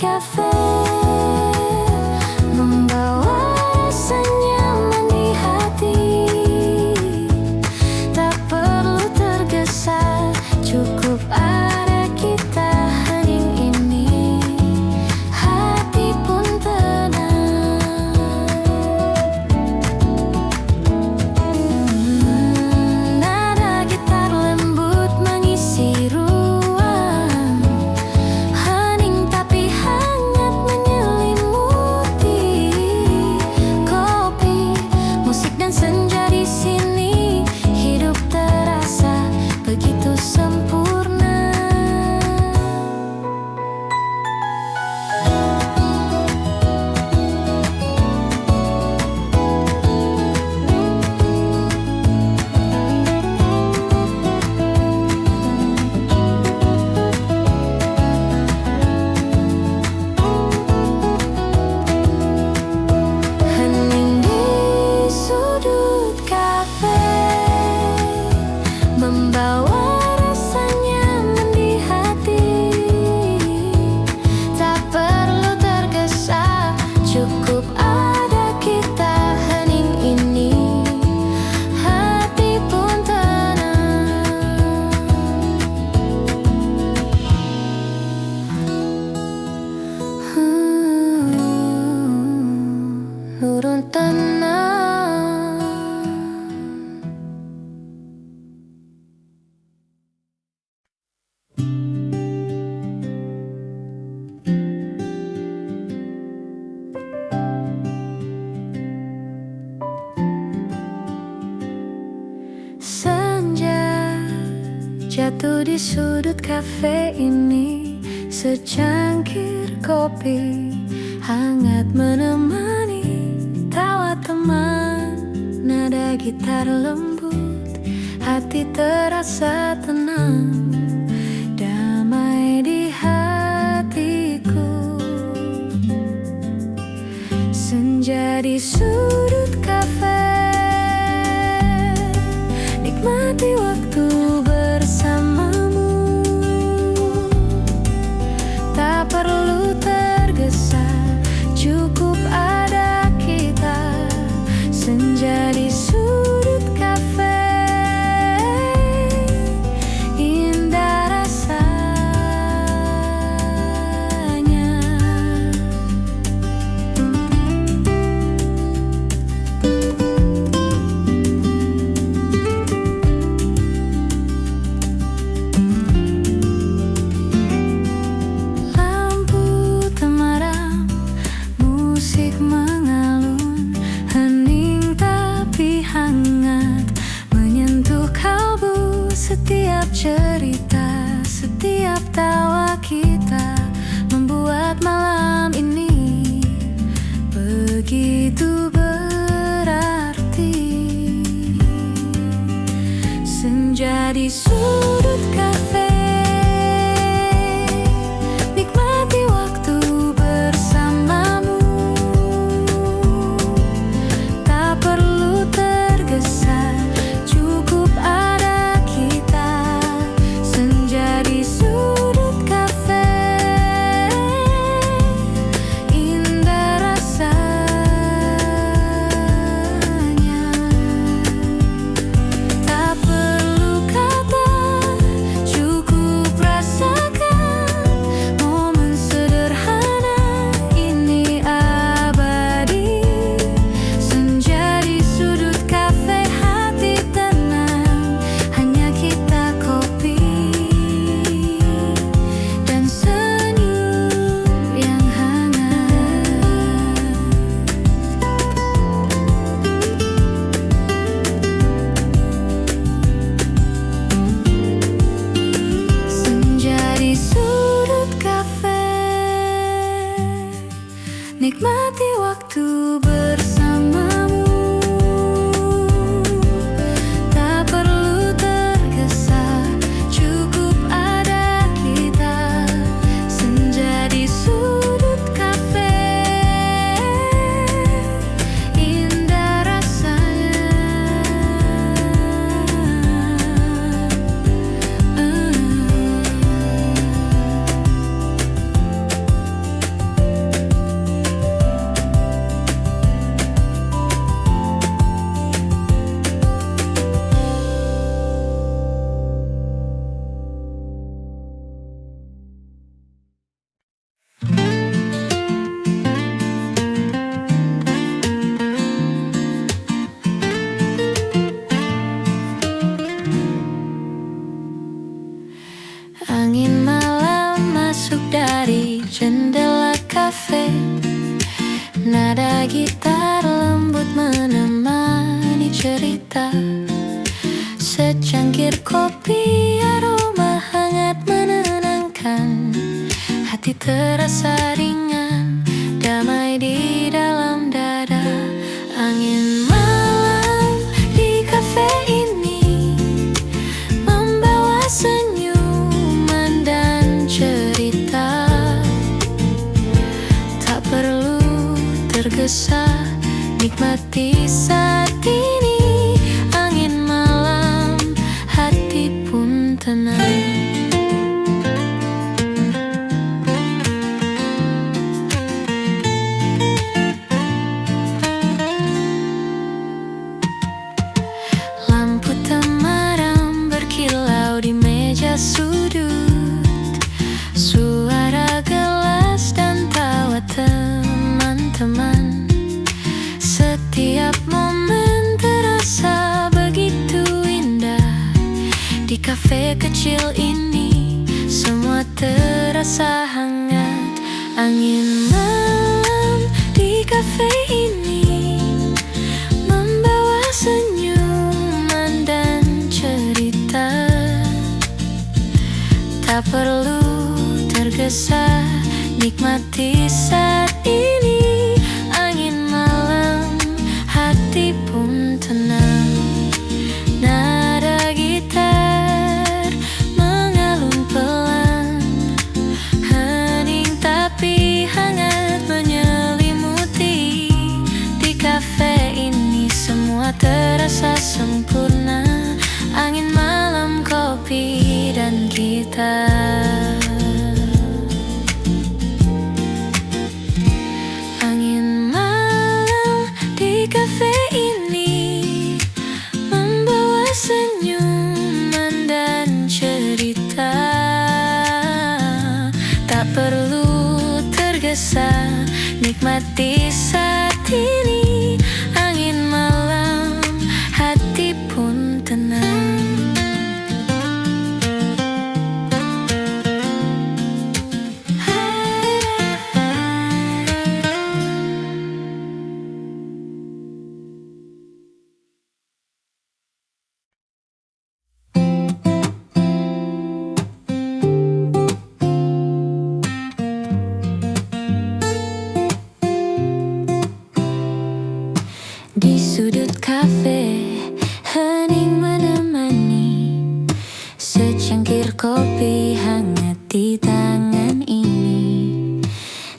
Cafe membawa rasa nyaman di hati. Tak perlu tergesa, cukup ada kita hening ini. Hati pun tenang. Nada gitar lembut mengisi ruang, hening tapi hangat menyelimuti. Kopi, musik dan senja di sini, hidup terasa begitu sempurna. Hening di sudut kafe membawa rasa nyaman di hati. Tak perlu tergesa, cukup ada kita hening ini. Hati pun tenang. Nurun tenang. Senja jatuh di sudut kafe ini, secangkir kopi hangat menemani. Tawa teman, nada gitar lembut, hati terasa tenang. Damai di hatiku. Senja di sudut kafe, nikmati waktu bersamamu. Tak perlu tergesa, cukup ada kita. Senja di sudut kafe, indah rasanya. Lampu temaram, musik mengalun, hening tapi hangat menyentuh kalbu. Setiap cerita, setiap tawa kita membuat malam ini begitu berarti. Senja di sudut kafe, nikmati waktu bersamamu. Tak perlu tergesa, cukup ada kita. Senja di sudut kafe, indah rasanya. Tak perlu kata, cukup rasakan momen sederhana ini abadi. Senja di sudut kafe, hati tenang, hanya kita kopi dan senyum yang hangat. Senja di sudut kafe, nikmati waktu bersamamu. Tak perlu tergesa, cukup ada kita. Senja di sudut kafe, indah rasanya. jendela kafe. Nada gitar lembut menemani cerita. Secangkir kopi aroma hangat menenangkan. Hati terasa ringan, damai di dalam dada. Angin malam di kafe ini membawa senyuman dan cerita. Tak perlu tergesa, nikmati saat ini. Angin malam, hati pun tenang. Lampu temaram berkilau di meja sudut. Suara gelas dan tawa teman-teman. Setiap momen terasa begitu indah. Di kafe kecil ini semua terasa hangat. Angin malam di kafe ini membawa senyuman dan cerita. Tak perlu tergesa, nikmati saat ini. Angin malam, hati pun tenang. Nada gitar mengalun pelan. Hening tapi hangat menyelimuti. Di kafe ini semua terasa sempurna. Angin malam, kopi dan gitar. Angin malam di kafe ini membawa senyuman dan cerita. Tak perlu tergesa, nikmati saat ini. Angin malam, hati pun tenang. Di sudut kafe, hening menemani. Secangkir kopi hangat di tangan ini.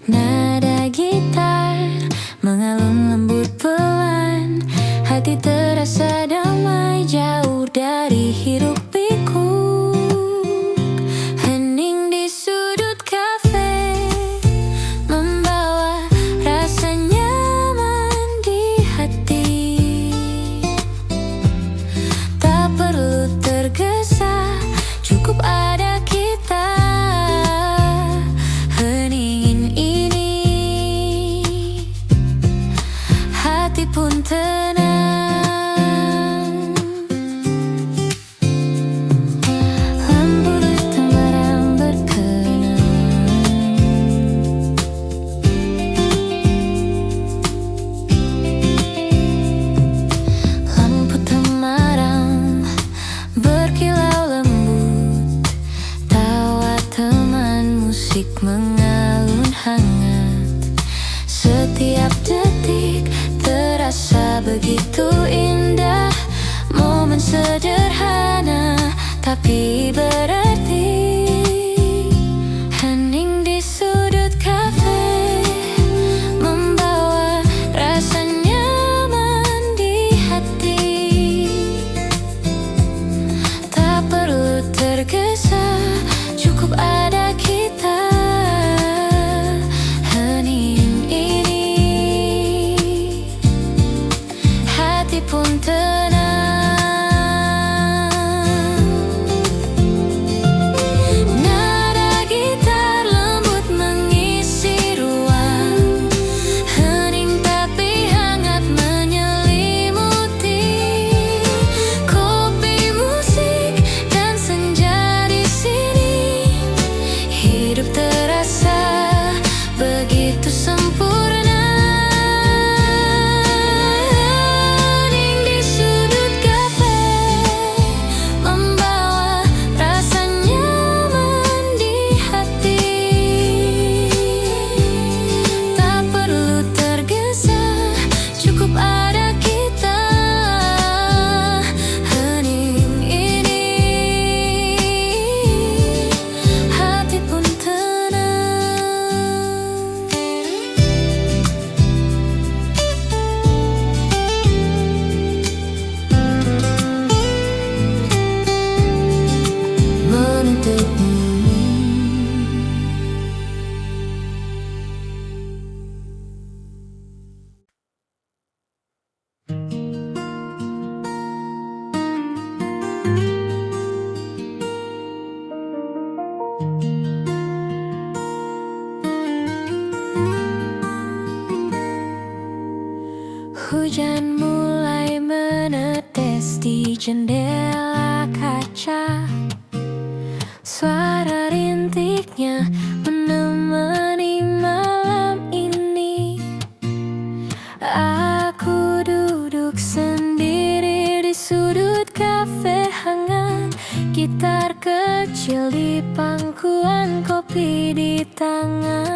Nada gitar mengalun lembut pelan. Hati terasa damai jauh dari hiruk pikuk. Hening di sudut kafe membawa rasa nyaman di hati. Tak perlu tergesa, cukup ada kita. Heningin ini, hati pun tenang. Lampu temaram berkenang. Lampu temaram berkilau lembut. Tawa teman, musik mengalun hangat. Setiap detik terasa begitu indah. Momen sederhana tapi berarti. Hening di sudut kafe membawa rasa nyaman di hati. Tak perlu tergesa, cukup ada kita. Hening ini, hati pun tenang. Hujan mulai menetes di jendela kaca. Suara rintiknya menemani malam ini. Aku duduk sendiri di sudut kafe hangat, gitar kecil di pangkuan, kopi di tangan.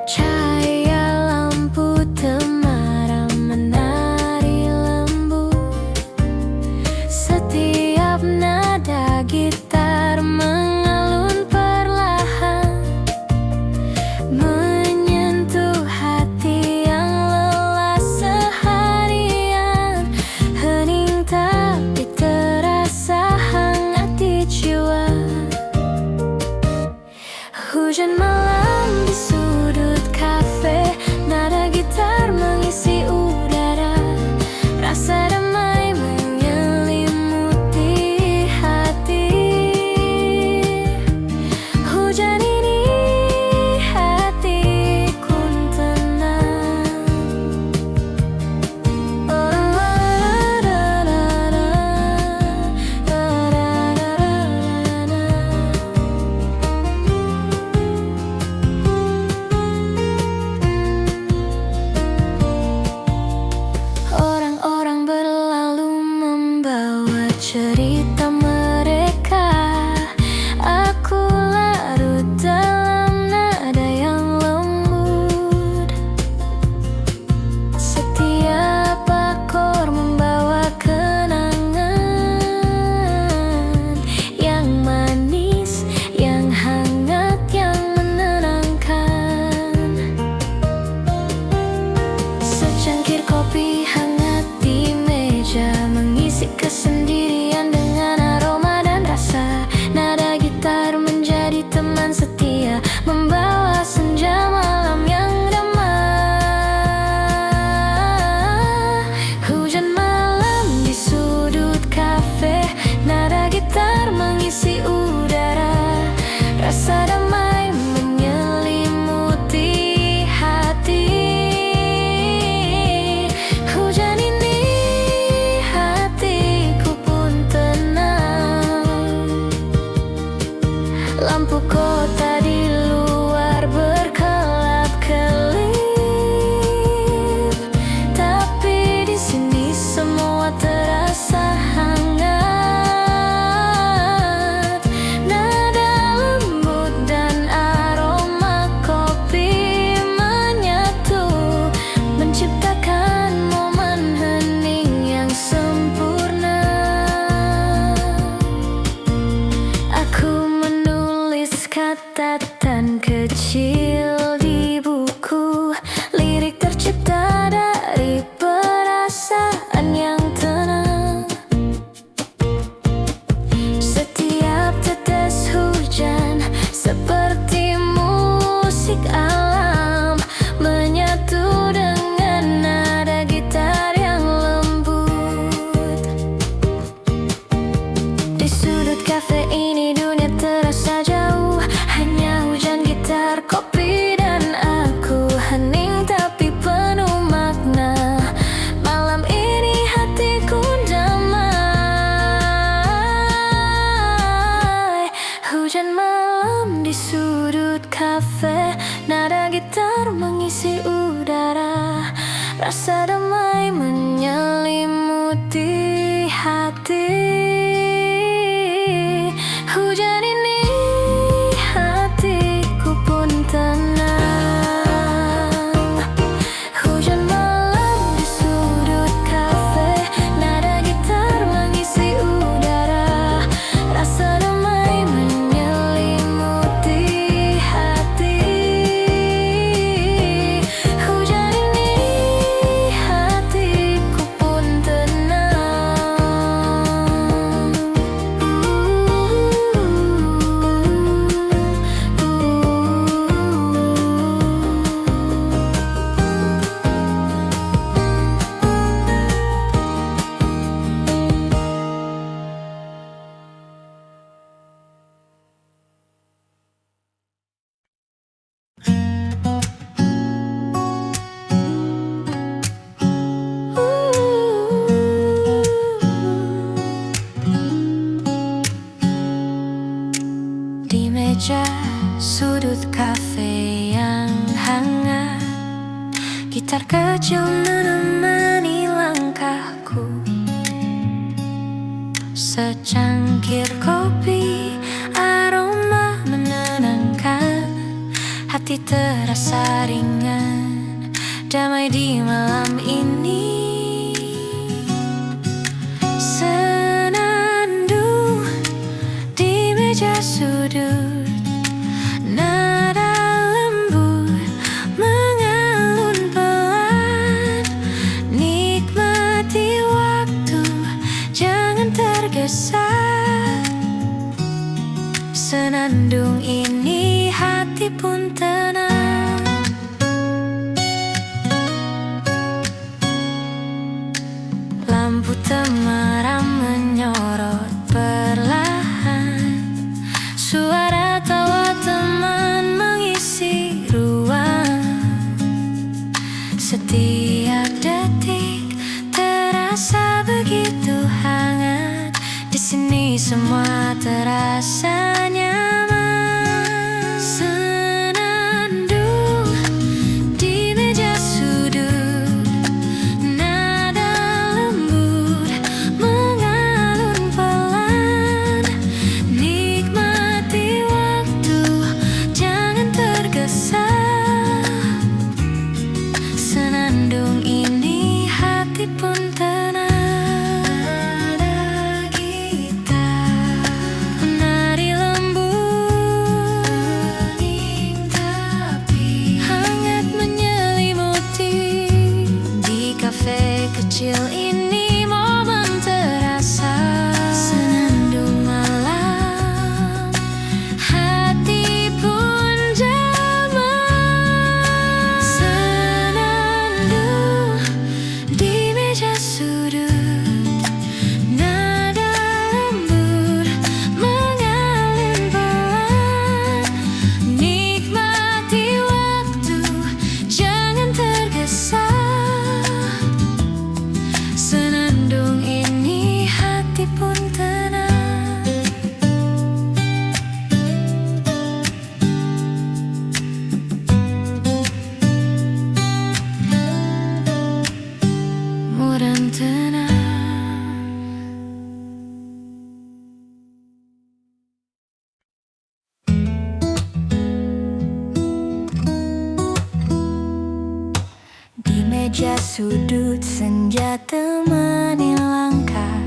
Cahaya lampu temaram menari lembut. Setiap nada gitar mengalun perlahan, menyentuh hati yang lelah seharian. Hening tapi terasa hangat di jiwa. Hujan malam di sudut kafe, nada gitar mengisi udara. Rasa damai menyelimuti hati. Hujan ini hatiku tenang. Orang-orang berlalu membawa cerita mereka. Aku larut dalam nada yang lembut. Setiap akor membawa kenangan yang manis, yang hangat, yang menenangkan. Secangkir kopi hangat di meja mengisi kesendirian dengan aroma dan rasa. Nada gitar menjadi teman setia, membawa senja malam yang damai. Hujan malam di sudut kafe, nada gitar mengisi udara. Rasa damai menyelimuti hati. Hujan ini hatiku pun tenang. Lampu kota di luar berkelap-kelip, tapi di sini semua terasa hangat. Nada lembut dan aroma kopi menyatu, menciptakan momen hening yang sempurna. Aku menulis catatan kecil di buku, lirik tercipta dari perasaan yang tenang. Setiap tetes hujan seperti musik alam, menyatu dengan nada gitar yang lembut. Di sudut kafe ini dunia terasa jauh, hanya hujan, gitar, kopi, dan aku. Hening tapi penuh makna. Malam ini hatiku damai. Hujan malam di sudut kafe, nada gitar mengisi udara. Rasa damai menyelimuti hati. Hujan ini hatiku pun tenang. Hujan malam di sudut kafe, nada gitar mengisi udara. Rasa damai menyelimuti hati. Hujan ini hatiku pun tenang. sudut kafe yang hangat, gitar kecil menemani langkahku. Secangkir kopi, aroma menenangkan, hati terasa ringan, damai di malam ini. Senandung di meja sudut, nada lembut mengalun pelan. Nikmati waktu, jangan tergesa. Senandung ini hati pun tenang. Lampu temaram menyorot perlahan, suara tawa teman mengisi ruang. Setiap detik terasa begitu hangat, di sini semua terasa nyaman. Senandung di meja sudut, nada lembut mengalun pelan. Nikmati waktu, jangan tergesa. Senandung ini hati pun tenang. Nada gitar menari lembut, tapi hangat menyelimuti. Di kafe kecil ini momen terasa. Senandung malam, hati pun damai. Senandung di meja sudut, nada lembut mengalun pelan. Nikmati waktu, jangan tergesa. Senandung ini hati pun tenang. Mudah tenang. Di meja sudut, senja temani langkah.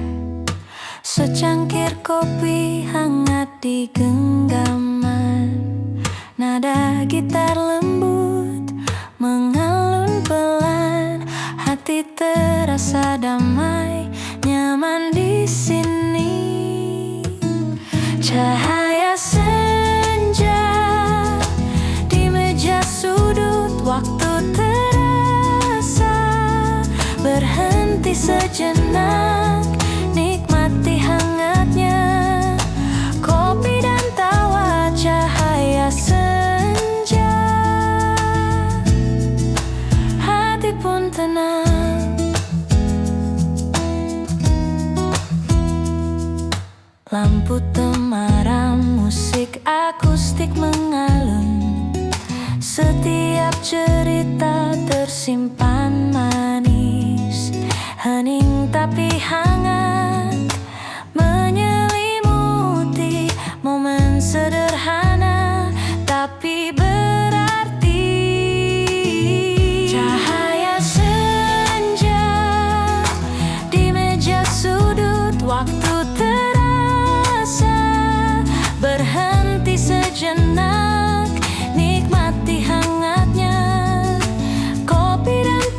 Secangkir kopi hangat di genggaman, nada gitar lembut mengalun pelan. Hati terasa damai, nyaman di sini. Cahaya senja di meja sudut, waktu terasa berhenti sejenak. Nikmati hangatnya kopi dan tawa cahaya senja. Hati pun tenang. Lampu temaram, musik akustik mengalun. Setiap cerita tersimpan manis, hening tapi hangat menyelimuti. Momen sederhana tapi berarti. Cahaya senja di meja sudut, waktu terasa berhenti sejenak. Nikmati hangatnya kopi dan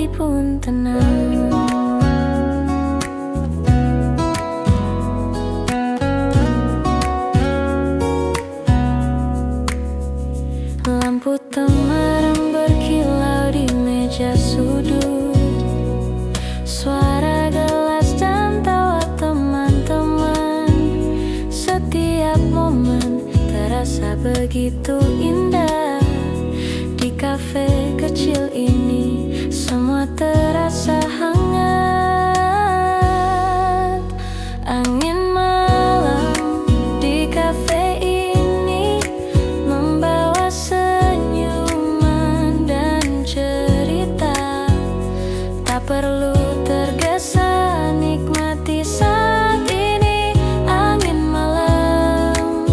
hati pun tenang. Lampu temaram berkilau di meja sudut, suara gelas dan tawa teman-teman. Setiap momen terasa begitu indah. Di kafe kecil ini semua terasa hangat. Angin malam di kafe ini membawa senyuman dan cerita. Tak perlu tergesa, nikmati saat ini. Angin malam,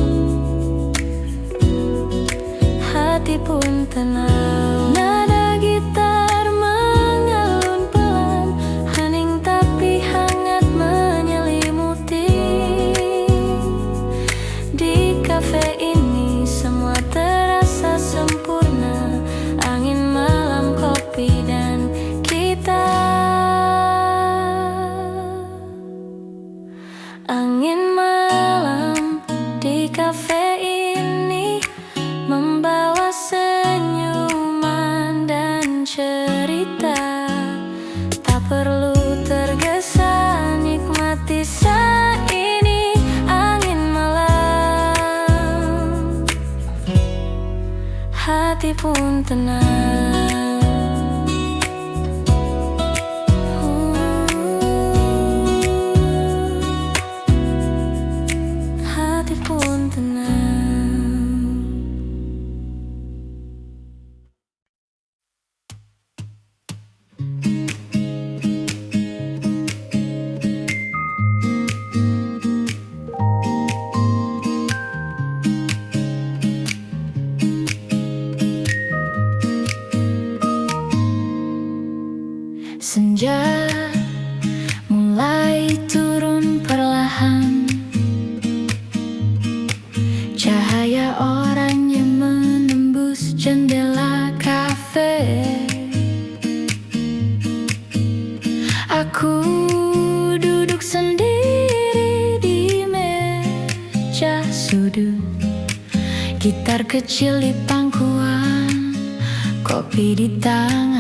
hati pun tenang. Nada gitar mengalun pelan, hening tapi hangat menyelimuti. Di kafe ini semua terasa sempurna. Angin malam, kopi dan kita. Angin malam di kafe ini membawa senyuman dan cerita. Tak perlu tergesa, nikmati saat ini. Angin malam, hati pun tenang. Hati pun tenang. Senja mulai turun perlahan. Cahaya oranye menembus jendela kafe. Aku duduk sendiri di meja sudut, gitar kecil di pangkuan, kopi di tangan.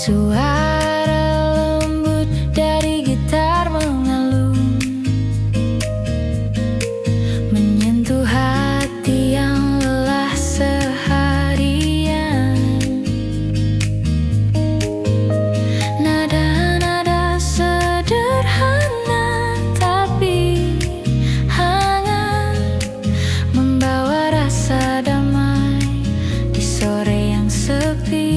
Suara lembut dari gitar mengalun, menyentuh hati yang lelah seharian. Nada-nada sederhana tapi hangat, membawa rasa damai di sore yang sepi.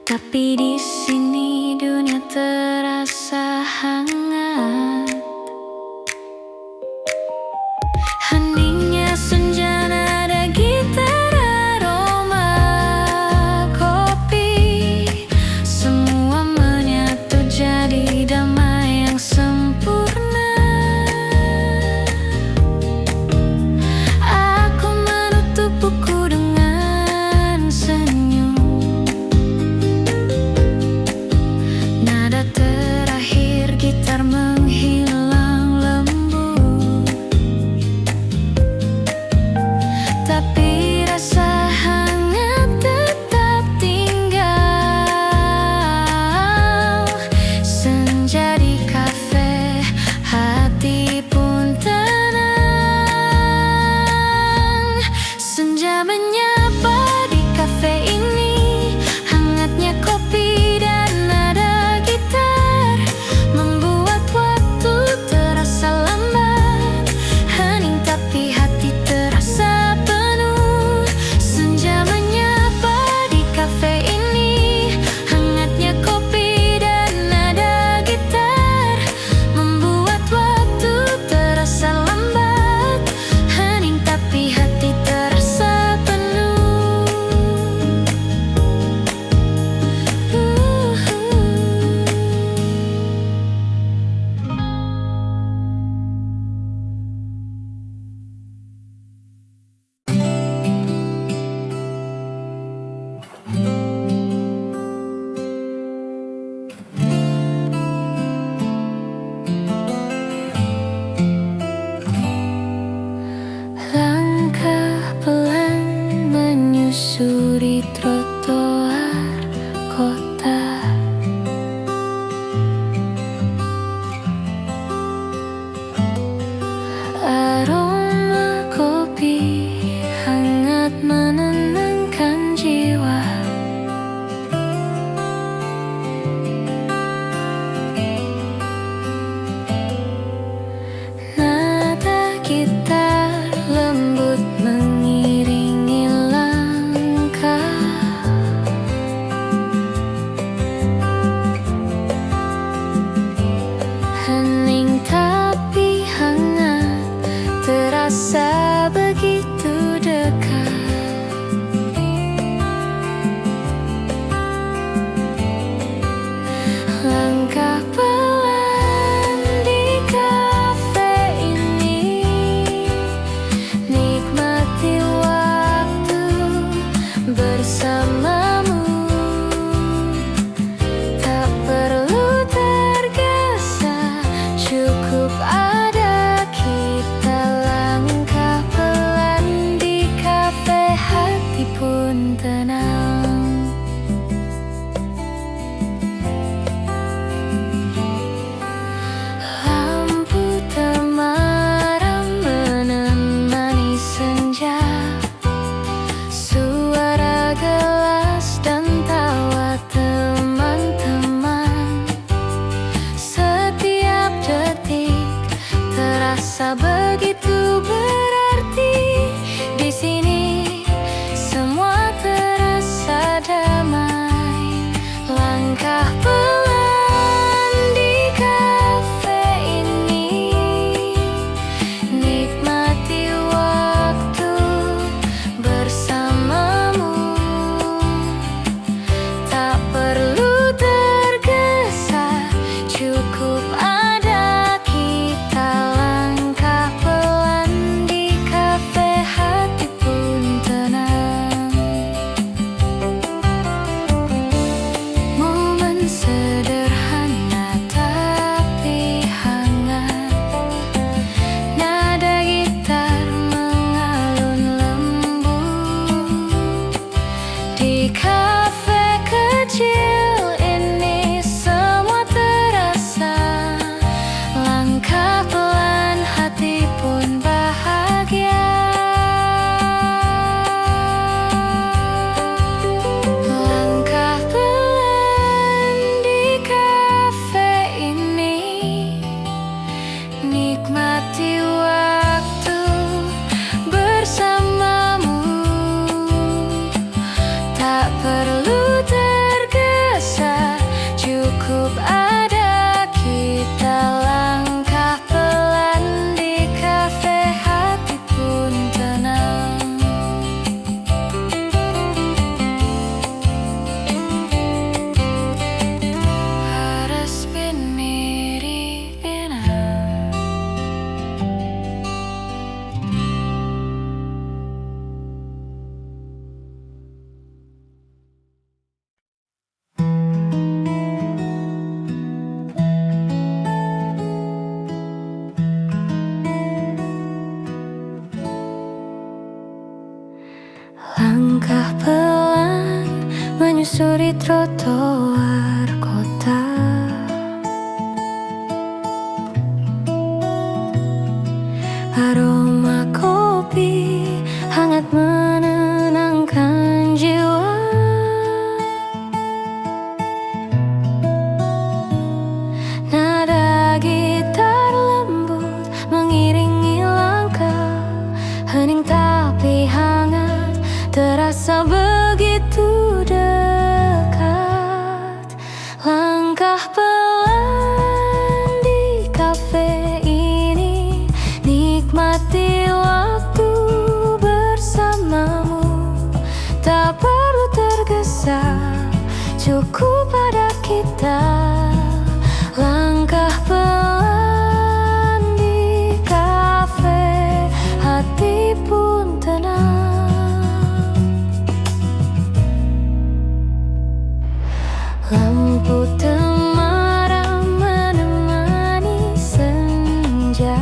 Tapi di sini dunia terasa hangat. Heningnya senja, nada gitar, aroma kopi, semua menyatu jadi damai yang sempurna. Aku menutup buku dengan senyum. Nada terakhir gitar menghilang lembut, tapi rasa hangat tetap tinggal. Senja di kafe, hati pun tenang. Senja menyapa di kafe ini, hangatnya kopi dan nada gitar membuat waktu terasa lambat. Hening tapi hati terasa penuh. Senja menyapa di kafe ini, hangatnya kopi dan nada gitar membuat waktu terasa lambat. Hening tapi hati terasa penuh. Langkah pelan menyusuri trotoar kota. Aroma kopi hangat menenangkan jiwa. Nada gitar lembut mengiringi langkah. keluar kota. Aroma kopi hangat menenangkan jiwa. Nada gitar lembut mengiringi langkah. Hening tapi hangat, terasa begitu dekat. Langkah pelan di kafe ini, nikmati waktu bersamamu. Tak perlu tergesa, cukup pada kita. Langkah pelan di kafe, hati pun tenang. Lampu temaram menemani senja.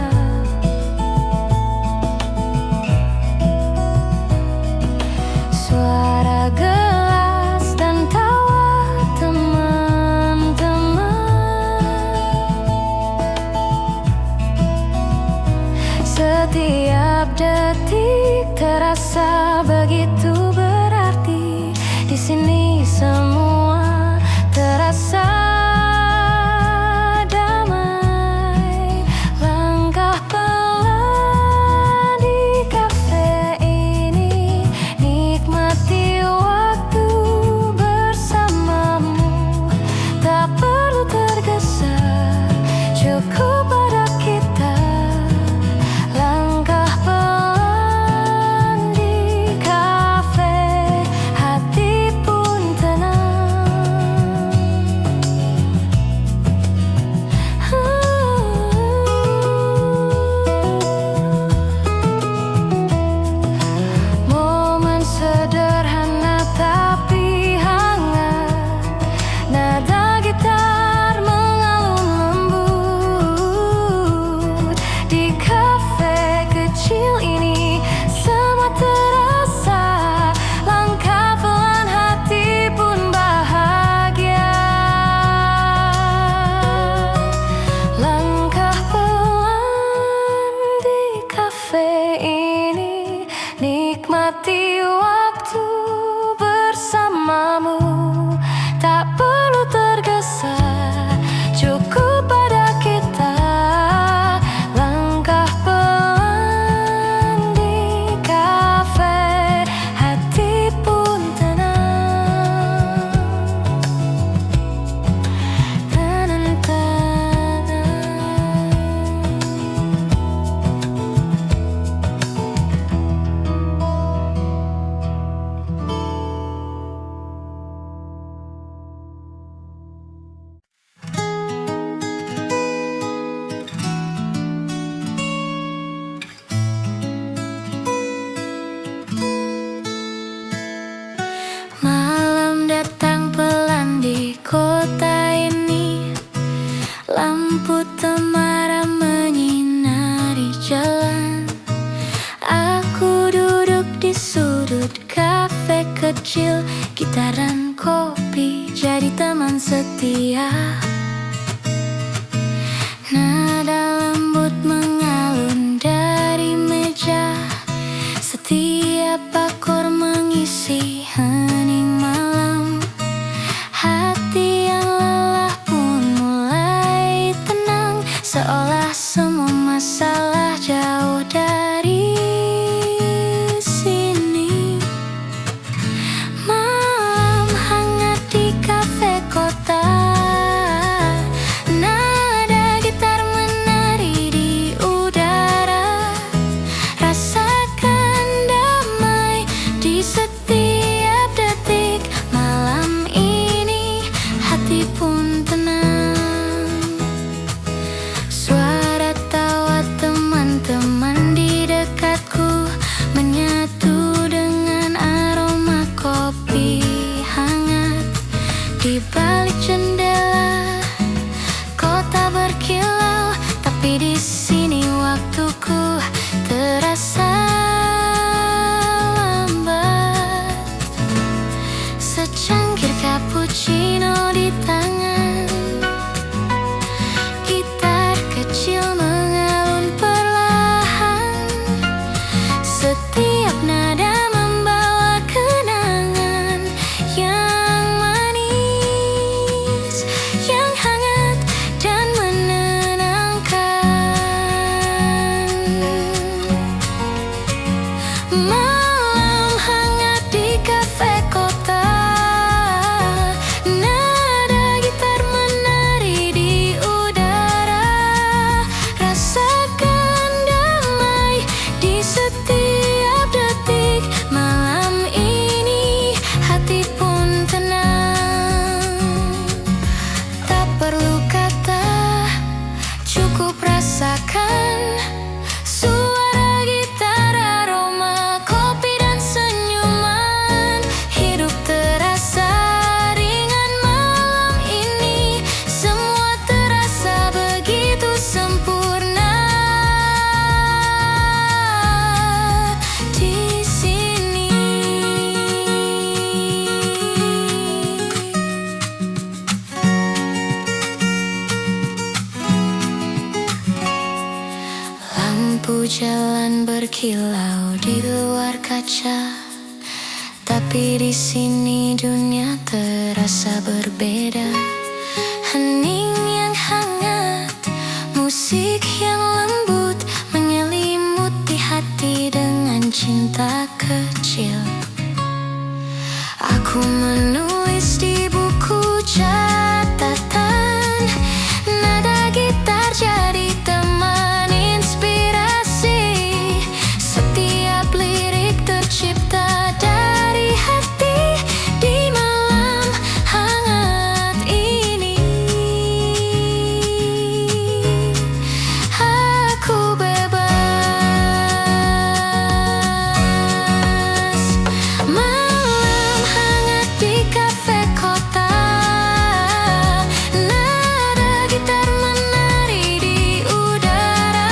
Suara gelas dan tawa teman-teman. Setiap detik terasa begitu berarti. Di sini semua terasa damai. Langkah pelan di kafe ini, nikmati waktu bersamamu. Tak perlu tergesa, cukup pada kita. Langkah pelan di kafe, hati pun tenang. Momen sederhana tapi hangat. Nada gitar mengalun lembut. Di kafe kecil ini semua terasa. Langkah pelan, hati pun bahagia. Langkah pelan di kafe ini, nikmati waktu bersamamu. Tak perlu tergesa, cukup pada kita. Langkah pelan di kafe, hati pun tenang. Malam datang pelan di kota ini. Lampu temaram menyinari jalan. Aku duduk di sudut kafe kecil. Gitaran kopi jadi teman setia. Nada lembut mengalun dari meja. Setiap akor mengisi hening malam. Hati yang lelah pun mulai tenang. Seolah semua masalah jauh dari sini. Malam hangat di kafe kota. Nada gitar menari di udara. Rasakan damai di setiap detik. Malam ini hati pun tenang. Suara tawa teman-teman di dekatku menyatu dengan aroma kopi hangat. Di balik jendela kota berkilau, tapi di sini waktuku terasa lambat. Secangkir cappuccino tangan. Gitar kecil mengalun perlahan, setiap nada membawa kenangan yang manis, yang hangat dan menenangkan. Malam hangat di kafe kota, nada gitar menari di udara. Rasakan damai di setiap detik. Malam ini hati pun tenang. Tak perlu kata, cukup rasakan suara gitar, aroma kopi dan senyuman. Hidup terasa ringan malam ini, semua terasa begitu sempurna di sini. Lampu jalan berkilau di luar kaca, tapi di sini dunia terasa berbeda. Hening yang hangat, musik yang lembut menyelimuti hati dengan cinta kecil. Aku menulis di buku catatan, nada gitar jadi teman inspirasi. Setiap lirik tercipta dari hati di malam hangat ini. Aku bebas. Malam hangat di kafe kota, nada gitar menari di udara.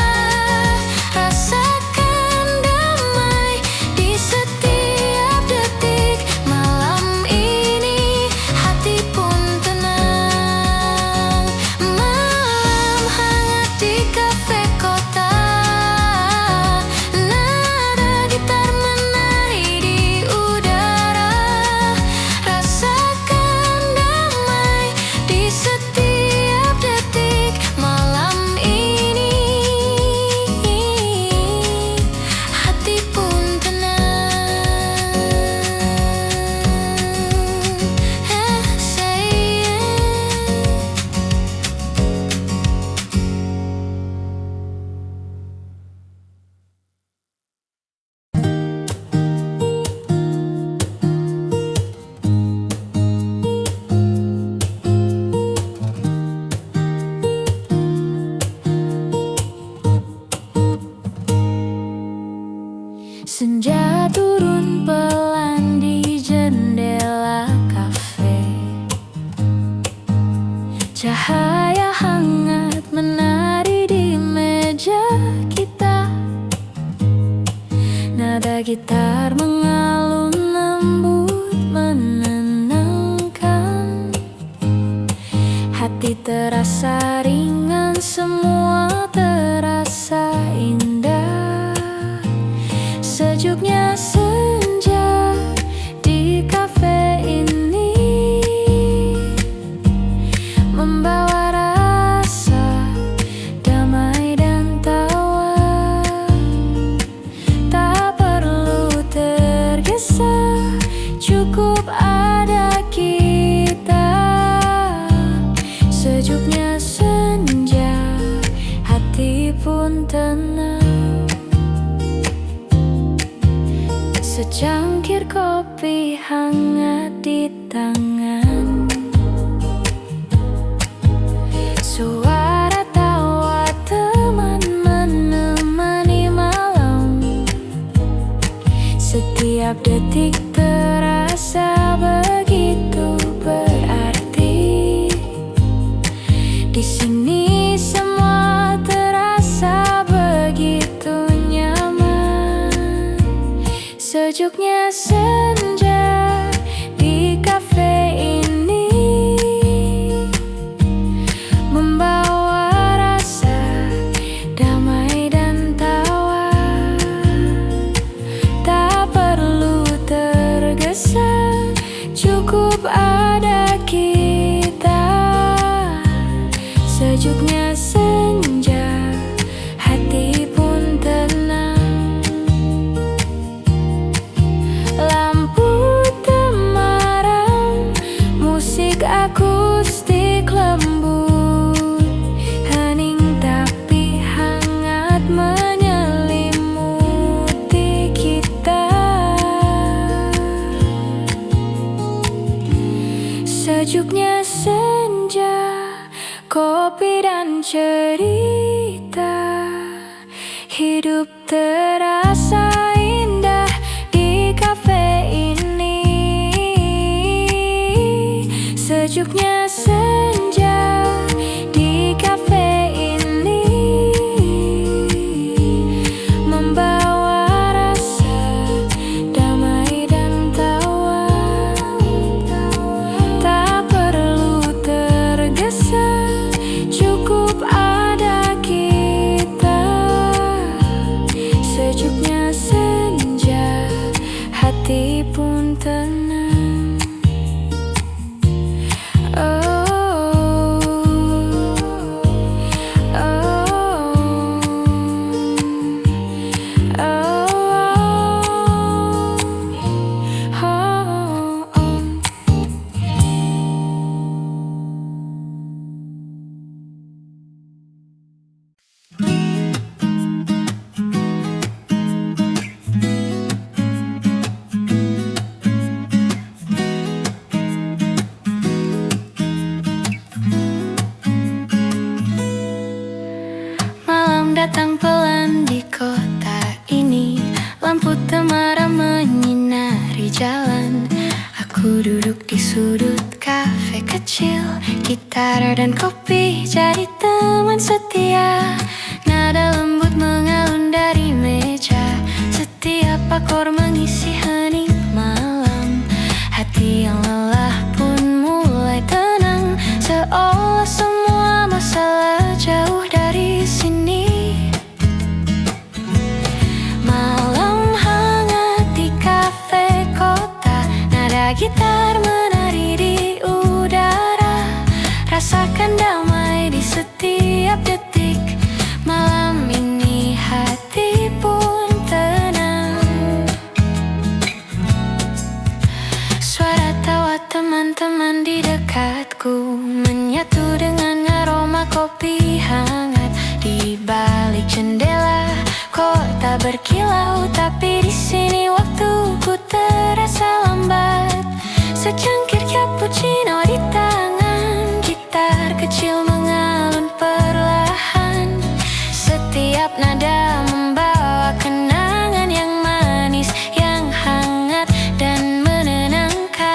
Rasakan damai di setiap detik. Malam ini hati pun tenang. Malam hangat di kafe kota, nada gitar menari di udara. Rasakan damai di setiap detik. Malam ini hati pun tenang. Say senja turun pelan di jendela kafe. Cahaya hangat menari di meja kita. Nada gitar mengalun lembut menenangkan. Hati terasa ringan, semua terasa indah. Sejuknya senja di kafe ini membawa rasa damai dan tawa. Tak perlu tergesa, cukup ada kita. Sejuknya senja, hati pun tenang. Secangkir kopi hangat di tangan. Suara tawa teman menemani malam. Setiap detik terasa begitu berarti. Di sini semua terasa begitu nyaman. Sejuknya senja di kafe akustik lembut, hening tapi hangat menyelimuti kita. Sejuknya senja, kopi dan cerita, hidup terasa indah di kafe ini. Sejuknya senja di kafe ini, membawa rasa damai dan tawa. Tak perlu tergesa, cukup ada kita. Sejuknya senja, hati pun tenang. Datang pelan di kota ini, lampu temaram menyinari jalan. Aku duduk di sudut kafe kecil, gitar dan kopi jadi teman setia. Nada lembut mengalun dari meja, setiap akor mengisi hening malam. Hati yang lelah pun mulai tenang, seolah semua masalah jauh dari sini. Gitar menari di udara, rasakan damai di setiap detik. Malam ini hati pun tenang. Suara tawa teman-teman di dekatku menyatu dengan aroma kopi hangat. Di balik jendela kota berkilau, tapi di sini waktuku terasa lambat. Secangkir cappuccino di tangan, gitar kecil mengalun perlahan. Setiap nada membawa kenangan yang manis, yang hangat dan menenangkan.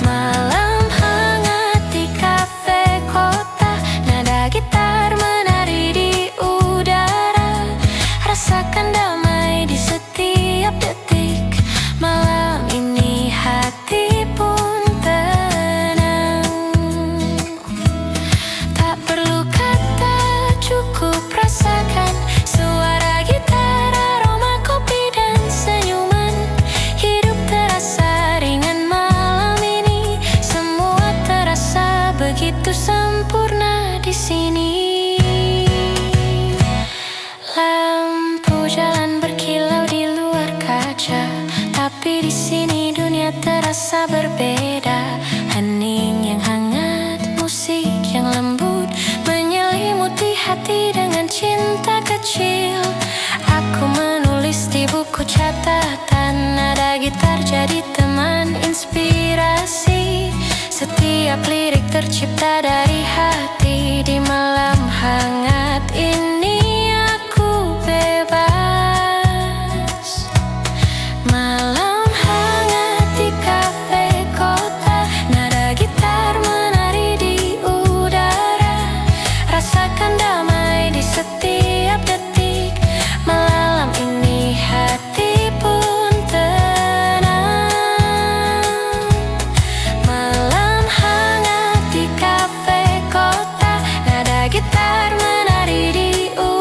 Malam hangat di kafe kota, nada gitar menari di udara, rasakan damai di setiap detik. Malam ini hati pun tenang. Tak perlu kata, cukup rasakan suara gitar, aroma kopi dan senyuman. Hidup terasa ringan malam ini, semua terasa begitu sempurna di sini. Lampu jalan berkilau di luar kaca, tapi di sini dunia terasa berbeda. Hening yang hangat, musik yang lembut menyelimuti hati dengan cinta kecil. Aku menulis di buku catatan, nada gitar jadi teman inspirasi. Setiap lirik tercipta dari hati. Di malam hangat ini aku bebas. Malam hangat di kafe kota, nada gitar menari di udara, rasakan damai di setiap detik. Malam ini hati pun tenang. Malam hangat di kafe kota, nada gitar menari di udara.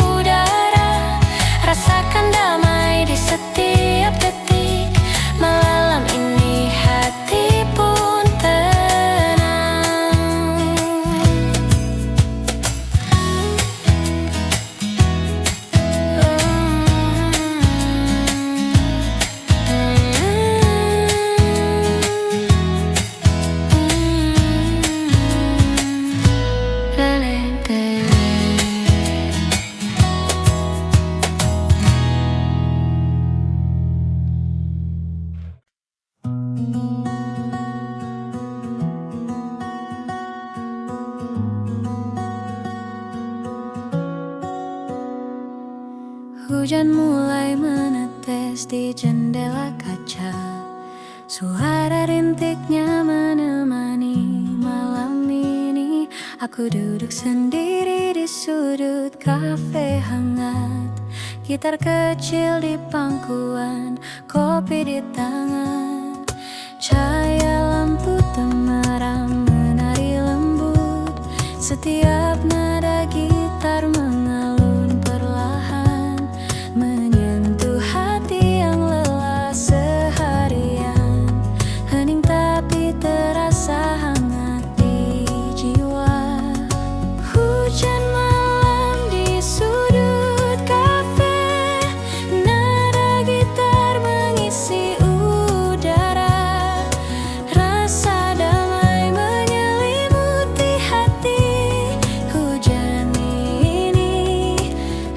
Hujan mulai menetes di jendela kaca. Suara rintiknya menemani malam ini. Aku duduk sendiri di sudut kafe hangat. Gitar kecil di pangkuan, kopi di tangan. Cahaya lampu temaram menari lembut. Setiap nada gitar mengalun perlahan, menyentuh hati yang lelah seharian. Hening tapi terasa hangat di jiwa. Hujan malam di sudut kafe, nada gitar mengisi udara. Rasa damai menyelimuti hati. Hujan ini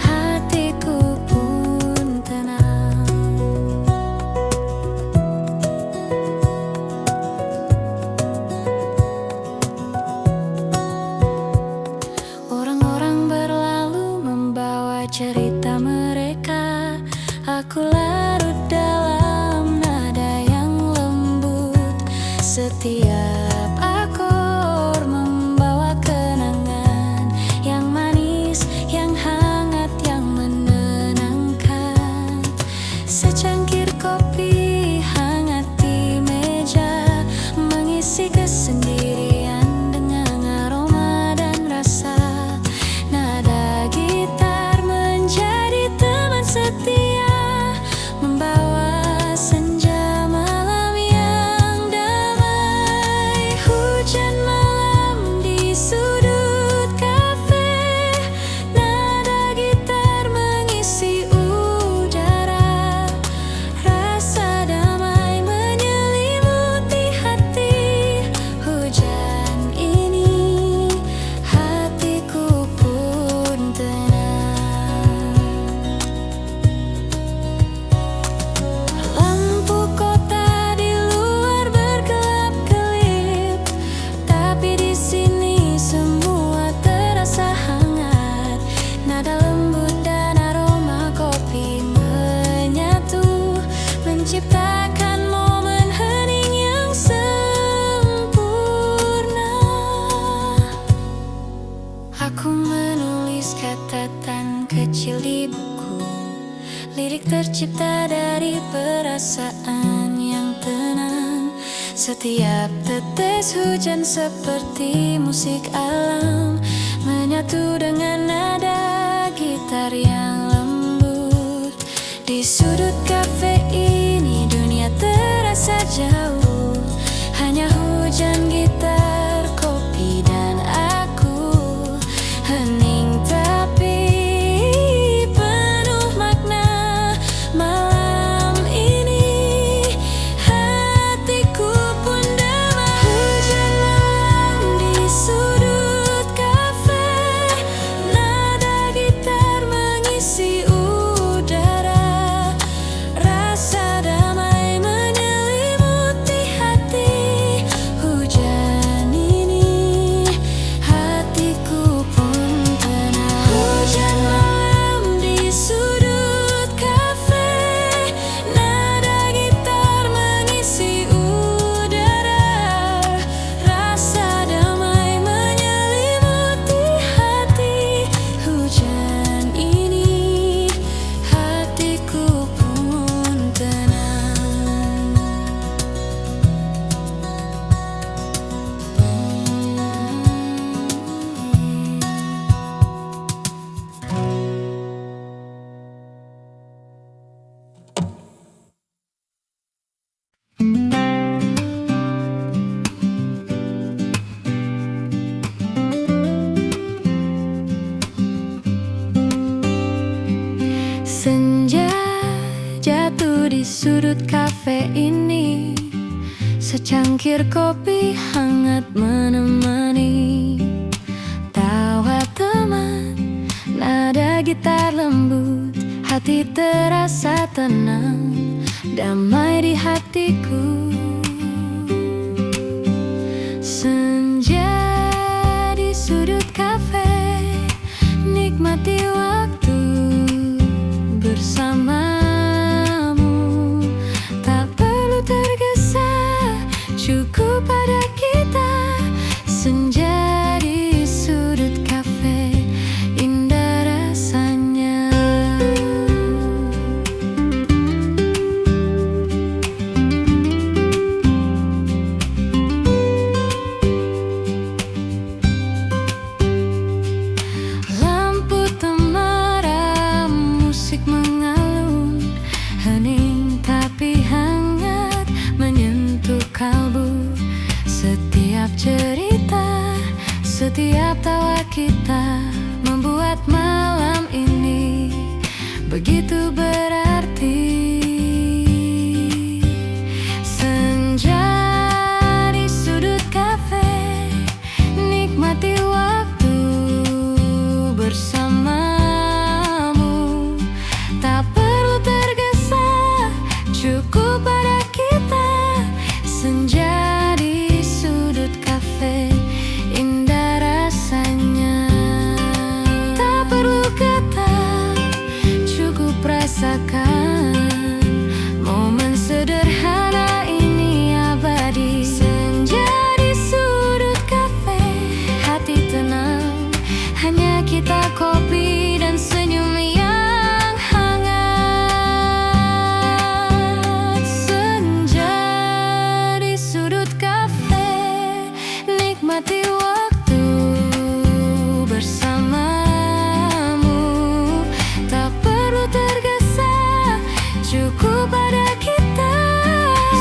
hatiku pun tenang. Orang-orang berlalu membawa cerita mereka. Aku larut dalam nada yang lembut. Setiap akor membawa kenangan yang manis, yang hangat, yang menenangkan. Secangkir kopi hangat di meja, mengisi kesendirian dengan aroma dan rasa. Nada gitar menjadi teman setia, membawa senja malam yang damai. Hujan malam di sudut kafe, nada gitar mengisi udara. Rasa damai menyelimuti hati. Hujan ini hatiku pun tenang. Lampu kota di luar berkelap-kelip, tapi di sini semua terasa hangat. Nada lembut dan aroma kopi menyatu, menciptakan momen hening yang sempurna. Aku menulis catatan kecil di buku. Lirik tercipta dari perasaan yang tenang. Setiap tetes hujan seperti musik alam, menyatu dengan nada gitar yang lembut. Di sudut kafe ini dunia terasa jauh. Hanya hujan, gitar, kopi, dan aku. Hening tapi penuh makna. Malam ini hatiku pun damai. Hujan malam di sudut kafe, nada gitar mengisi udara. Rasa damai menyelimuti hati. Hujan ini hatiku pun tenang. Hujan malam di sudut kafe, nada gitar mengisi udara. Rasa damai menyelimuti hati. Hujan ini hatiku pun tenang. Senja jatuh di sudut kafe ini. Secangkir kopi hangat menemani. Tawa teman, nada gitar lembut. Hati terasa tenang, damai di hatiku. Senja di sudut kafe, nikmati waktu bersama. Setiap cerita, setiap tawa kita membuat malam ini begitu berarti. Senja di sudut kafe, nikmati waktu bersamamu. Tak perlu tergesa, cukup pada kita. Senja di sudut kafe, indah rasanya. Tak perlu kata, cukup rasakan. Momen sederhana ini abadi. Senja di sudut kafe, hati tenang, hanya kita, kopi dan senyum yang hangat. Senja di sudut kafe, nikmati waktu bersamamu. Tak perlu tergesa, cukup pada kita.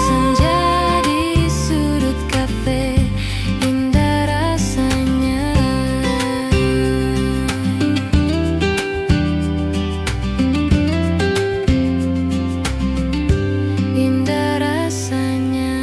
Senja di sudut kafe, indah rasanya. Indah rasanya.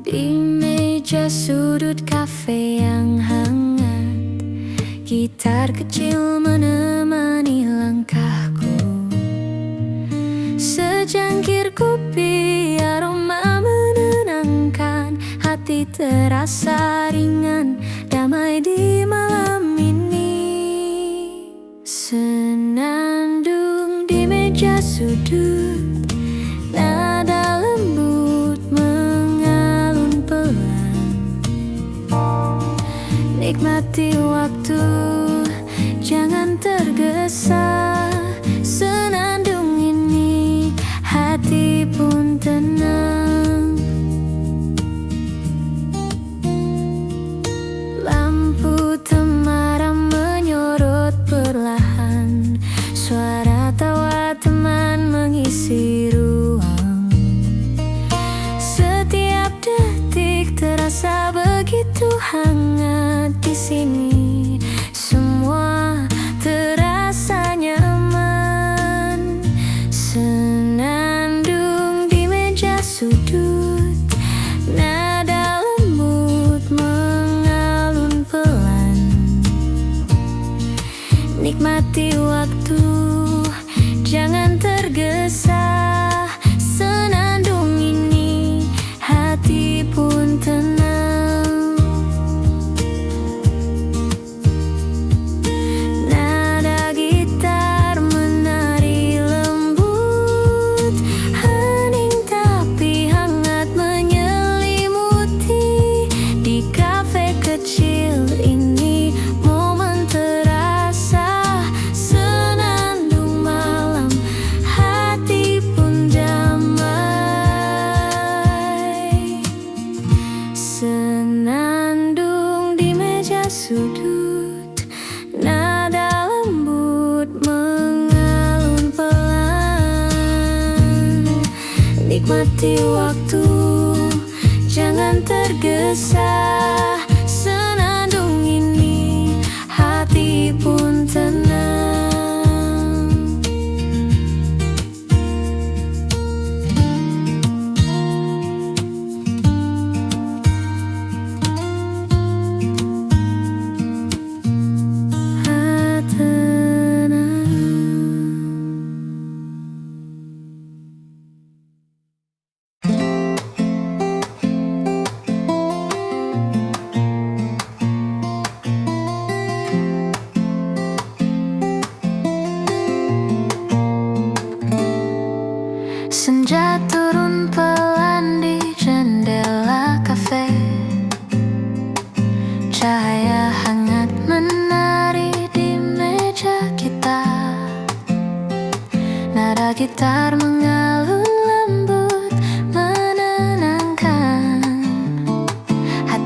Di meja sudut kafe yang hangat, gitar kecil menemani langkahku. Secangkir kopi, aroma menenangkan. Hati terasa ringan, damai di malam ini. Senandung di meja sudut, nada lembut mengalun pelan. Nikmati waktu, jangan tergesa. Senandung ini, hati pun tenang. Lampu temaram menyorot perlahan. Suara tawa teman mengisi ruang. Setiap detik terasa begitu hangat di sini. Semua terasa nyaman. Senandung di meja sudut, nada lembut mengalun pelan. Nikmati waktu, jangan tergesa. Senandung ini, hati pun tenang. Nada gitar menari lembut, hening tapi hangat menyelimuti. Di kafe kecil ini, momen terasa. Senandung malam, hati pun damai. Senandung di meja sudut, nada lembut mengalun pelan. Nikmati waktu, jangan tergesa. Senandung ini, hati pun tenang. Tenang.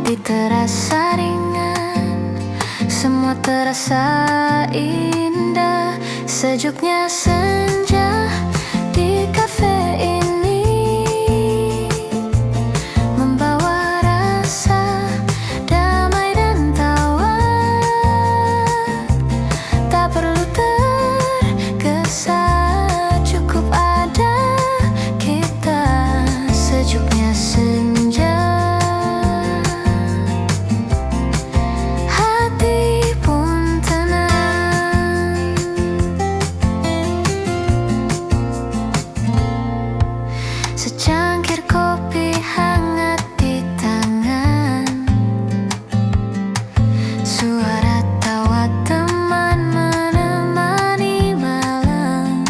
hati terasa ringan, semua terasa indah. Sejuknya senja di kafe ini membawa rasa damai dan tawa. Tak perlu tergesa, cukup ada kita. Sejuknya senja, hati pun tenang. Secangkir kopi hangat di tangan, suara tawa teman menemani malam.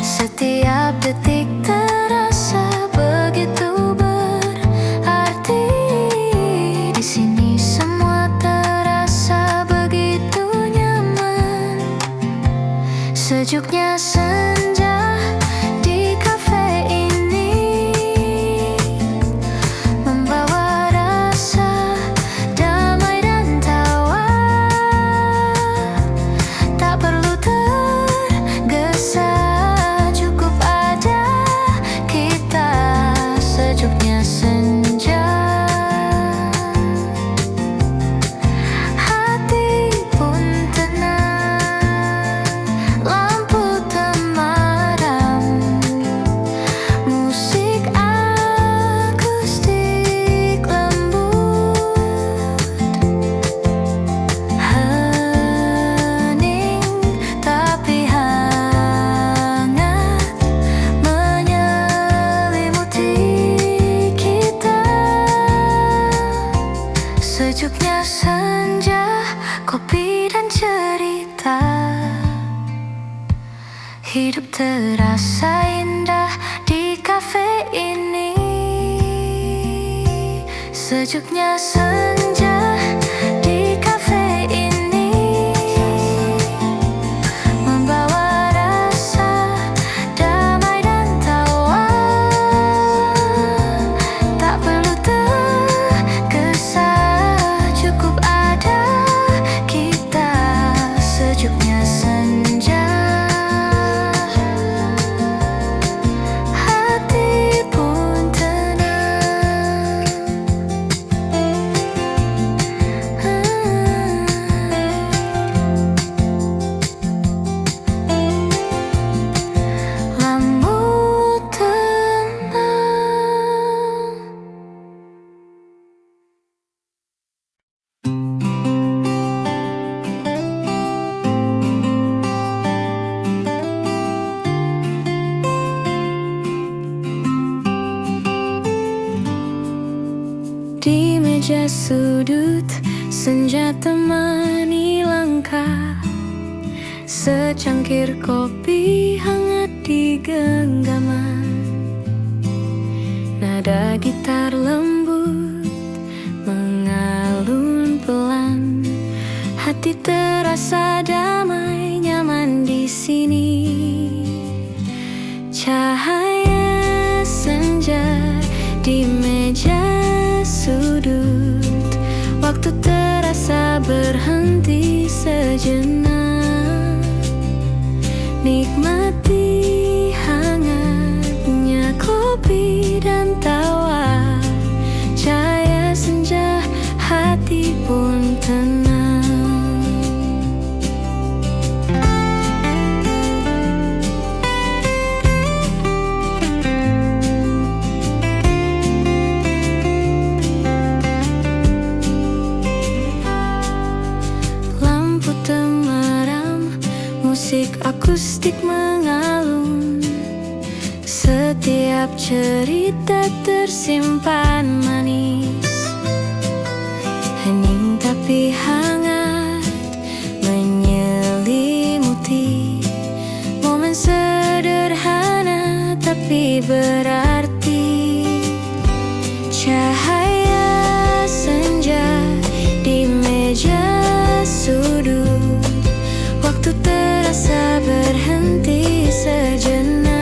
Setiap detik terasa begitu berarti. Di sini semua terasa begitu nyaman. Sejuknya senja di kafe ini membawa rasa damai dan tawa. Tak perlu tergesa, cukup ada kita. Sejuknya senja, hati pun tenang. Lampu temaram, musik akustik lembut. Hening tapi hangat menyelimuti kita. Sejuknya senja, kopi dan cerita. Hidup terasa indah di kafe ini. Sejuknya senja di kafe ini membawa rasa damai dan tawa. Tak perlu tergesa, cukup ada kita. Sejuknya senja, hati pun tenang. Lampu tenang. Di meja sudut, senja temani langkah. Secangkir kopi hangat di genggaman. Nada gitar lembut mengalun pelan. Hati terasa damai, nyaman di sini. Cahaya senja di meja sudut, waktu terasa berhenti sejenak. Nikmati hangatnya kopi dan tawa. Cahaya senja, hati pun tenang. Lampu temaram, musik akustik mengalun. Setiap cerita tersimpan manis. Hening tapi hangat menyelimuti. Momen sederhana tapi berarti. Cahaya senja di meja sudut, waktu terasa berhenti sejenak.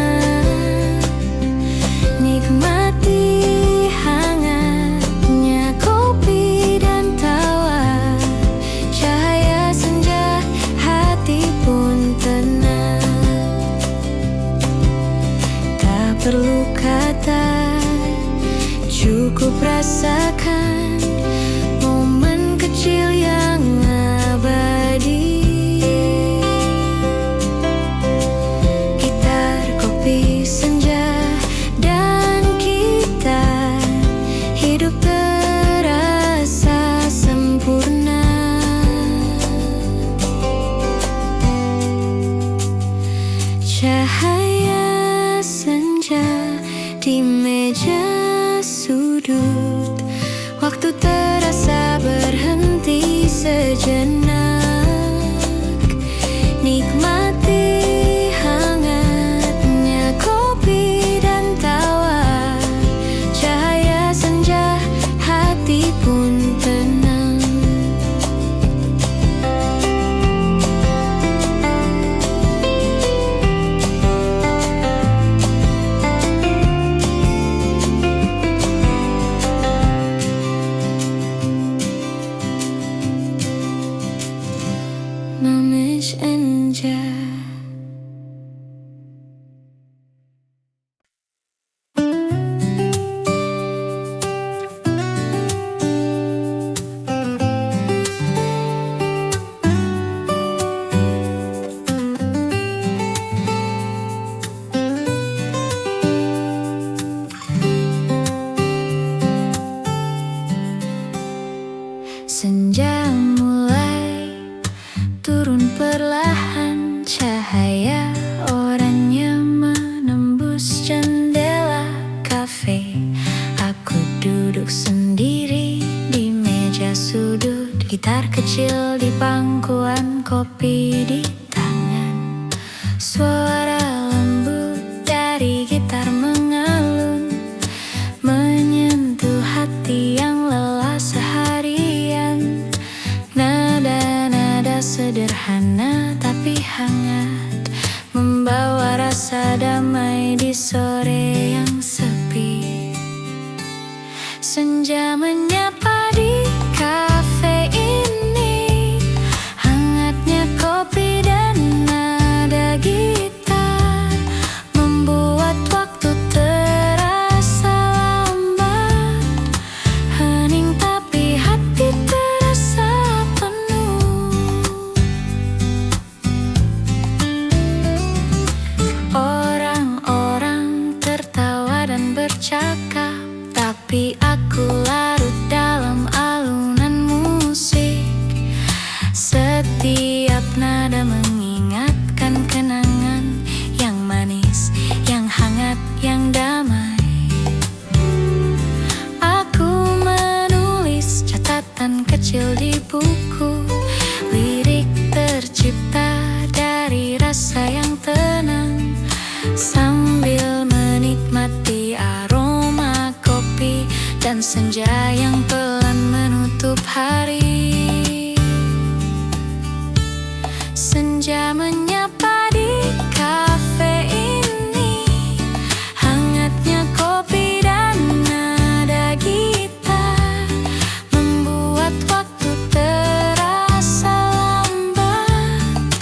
Nikmati hangat gitar kecil di pangkuan, kopi di tangan. Suara lembut dari gitar mengalun, menyentuh hati yang lelah seharian. Nada-nada sederhana tapi hangat, membawa rasa damai di sore yang sepi. Senja menyapa di kafe ini, hangatnya kopi dan nada gitar membuat waktu terasa lambat. Hening tapi hati terasa penuh. Orang-orang tertawa dan bercakap, tapi aku larut dalam alunan musik. Setiap nada mengingatkan kenangan yang manis, yang hangat, yang damai. Aku menulis catatan kecil di buku, lirik tercipta dari rasa yang tenang, sambil menikmati aroma kopi dan senja yang pelan menutup hari. Senja menyapa di kafe ini, hangatnya kopi dan nada gitar membuat waktu terasa lambat.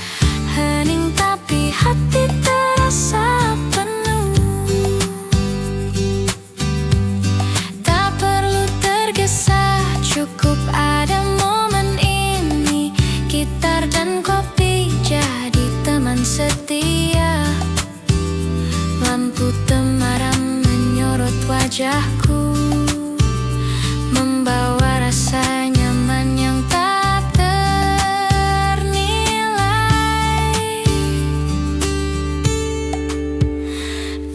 Hening tapi hati terasa penuh. Tak perlu tergesa, cukup ada momen ini. Gitar dan kopi jadi teman setia. Lampu temaram menyorot wajahku, membawa rasa nyaman yang tak ternilai.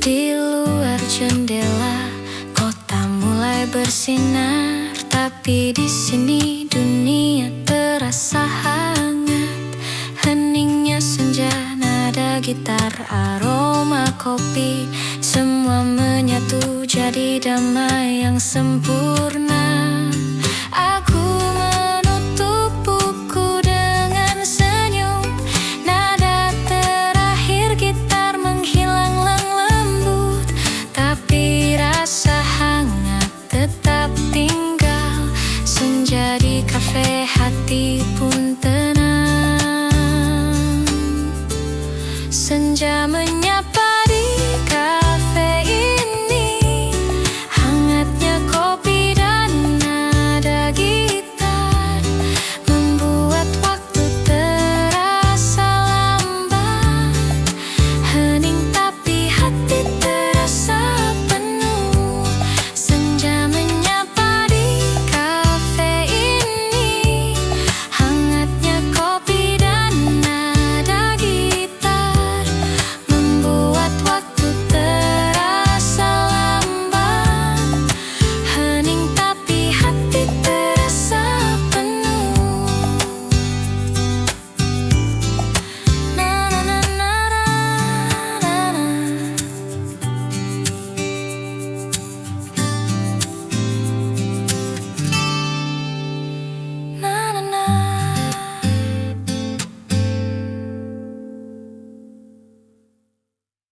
Di luar jendela, kota mulai bersinar, tapi di sini dunia terasa hangat. Heningnya senja, nada gitar, aroma kopi, semua menyatu jadi damai yang sempurna.